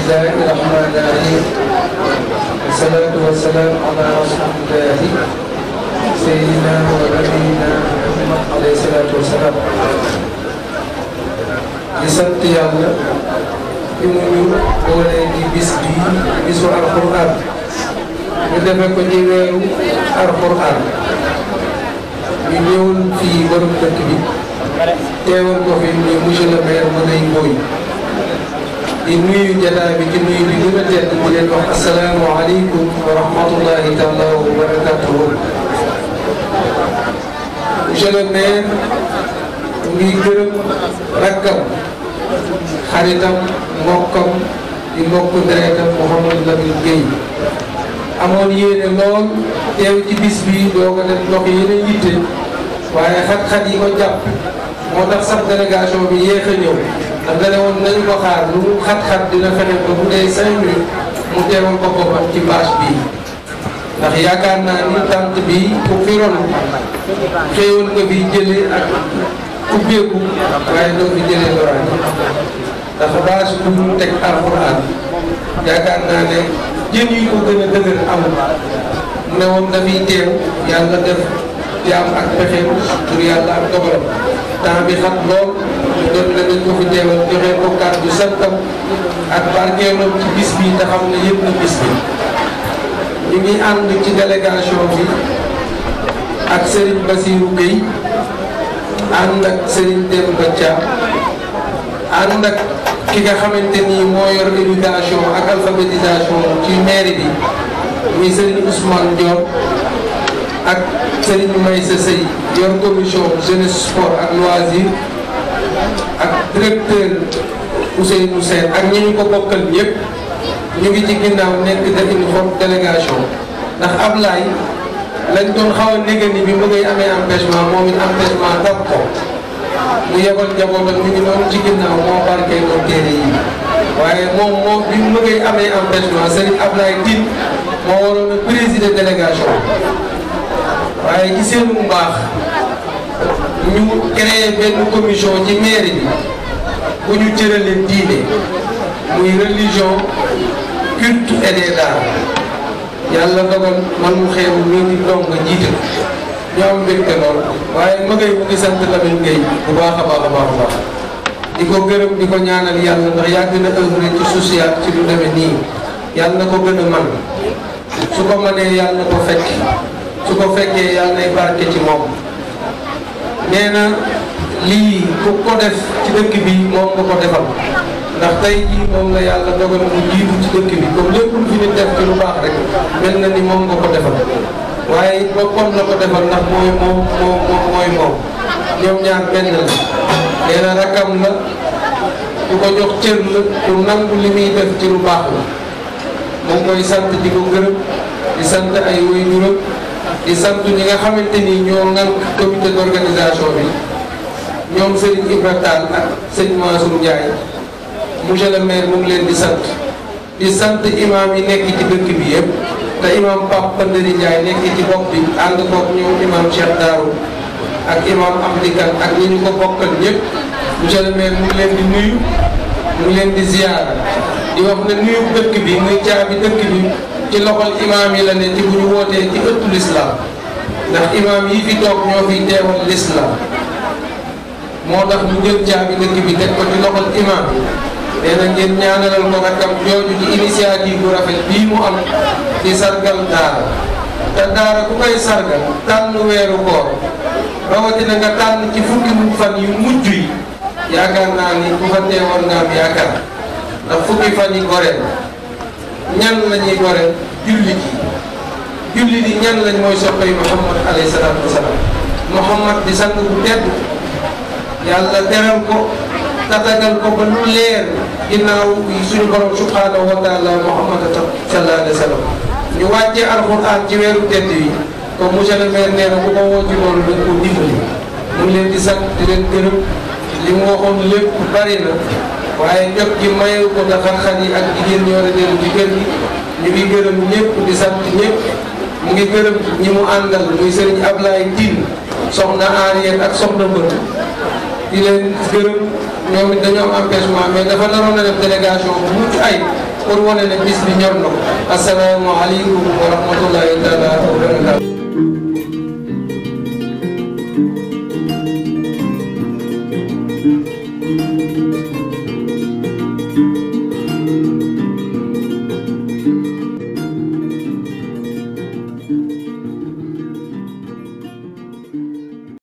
Bismillahirrahmanirrahim. Wassalatu wassalamu ala rasulillahi sayyidina wa nabiyina Muhammad alayhi salatu wassalam. Di sant Yàlla di mu ñu boole di bis bi bisu alquran ñu defe ko ci weeru alquran ñu ñëwoon fii borom dëkk bi teewal ko fi ni monsieur le maire Moulay Mboye di nuyu jataay bi ci nuyu bi gën a tedd di leen wax assalaamu aleykum wa rahmatullahi taala wa barakatuhu. Monsieur le maire mu ngi gërëm rakkam xaritam mbokkam di mbokk deretam Mouhamadou Lamine Gueye amoon yéene lool teew ci bis bi doo ko def ndox yeneen yitte waaye xat-xat yi ko jàpp moo tax sax délégation bi yéex a ñëw ndax da ne woon nañu ko xaar lu mu xat-xat dina fexe ba bu dee 5 minutes mu teewal ko boppam ci bâche bii ndax yaakaar naa ni tant bi ku fi ron xéewal nga fi jëlee ak ubbeeku waaye doo fi jëlee loraay ndax bâche bu ñu teg alxuraan yaakaar naa ne jën yi ko gën a dëgër amul mu ne woon dafay teew yàlla def jaam ak pexeem pour yàlla ak dogalam temps bi xat lool doon na nañ ko fi teewal joxe ko kàddu santam ak barkeelam ci bis bi te xam ne yëpp na bis bi ñu ngi ànd ci délégation bi ak Serigne Bassirou Gueye ànd ak Serigne Demba Thiam ànd ak ki nga xamante ni moo yor éducation ak alphabétisation ci mairie bi muy Serigne Ousmane Dior ak Serigne Maysa Sey yor commission jeunesse sport ak loisir ak directeur Ousseynou Sène ak ñi ñu ko bokkal ñëpp ñu ngi ci ginnaaw nekk de une forte délégation ndax Ablaye lañ doon xaw a négani bi mu ngay amee empêchement moom it empêchement dab ko mu yebal njabootam ñu ngi noonu ci ginnaaw moo barkee doon téere yi waaye moom bi mu ngay amee empêchement Serigne Ablaye Tine moo waroon a présider délégation waaye ci seen mbaax ñu créé benn commission ci mairie bi bu ñu jëralee diine muy religion culte et des arts yàlla dogal man mu xeebu mii di dong nga jiite ñu am mbégte lool waaye ma ngay mu ngi sant Lamine Gueye bu baax a baax a baax a baax di ko gërëm di ko ñaanal yàlla ndax yàgg na œuvre ci social ci lu demee nii yàlla na ko gën a man su ko mënee yàlla na ko fekk su ko fekkee yàlla nay barke ci moom nee na lii ku ko def ci dëkk bi moom nga ko defal ndax tey jii moom la yàlla dogal mu jiitu ci dëkk bi comme lépp lu fi nit def ci lu baax rek mel na ni moom nga ko defal waaye boppam la ko defal ndax mooy moom ñoom ñaar benn la nee na rakam la ku ko jox cër la ku nangu li muy def ci lu baax la moom koy sant di ko gërëm di sant ay waajuram di sant ñi nga xamante ni ñoo ngan comité d'organisation bi ñoom Serigne Ibra Tall ak sëñ Mansour Ndiaye monsieur le maire mu ngi leen di sant imam yi nekk ci dëkk bi yëpp te imam Pape Pandari Ndiaye nekk ci bopp bi ànd koog ñoom imam Cheikh Darou ak imam Amdi Kane ak ñi ñu ko bokkal ñëpp monsieur le maire mu ngi leen di nuyu mu ngi leen di ziar di wax ne nuyu dëkk bi muy caabi dëkk bi ci loxol imam yi la ne ci bu ñu wootee ci ëttu l'islam ndax imam yi fi toog ñoo fi teewal l'islam moo tax ñu jël caabi dëkk bi teg ko ci loxol imam yi nee na ngeen ñaanalal ko rakkam jooju ci initiative bu rafet bii mu am di sargal daara te daara ku koy sargal tànn weeru koor rawatina nga tànn ci fukki fan yu mujj yi yaakaar naa ni ku fa teewoon nga am yaakaar ndax fukki fan yi goreel ñan la ñuy goreel jullit yi ñan lañ mooy soppay Muhammad alayhi salaatu wasalaam Muhammad di sang bu tedd yàlla teral ko tatagal ko ba lu leer ginnaaw suñu borom subhanahu wa taala Muhammad sallallahu alayhi wa sallam ñu wàccee alxuraan ci weeru tedd yi comme monsieur le maire nee na ku ko woo ci loolu dañ ko dimbali mu ngi leen di sant di leen gërëm li mu waxoon lépp bari na waaye jot gi mayu ko ndax xar-xar yi ak jigéen ñoo la dellu ci kër gi ñu ngi gërëm ñëpp di sant ñëpp mu ngi gërëm ñi mu àndal muy Serigne Ablaye Tine soxna Ariel ak soxna Mbër di leen gërëm ñoom it dañoo am empêchement mais dafa naroon na def délégation bu mucc ay pour wane ne bis bi ñor na ko asalaamaaleykum wa rahmatullahi taala wa barakatuh. Thank you.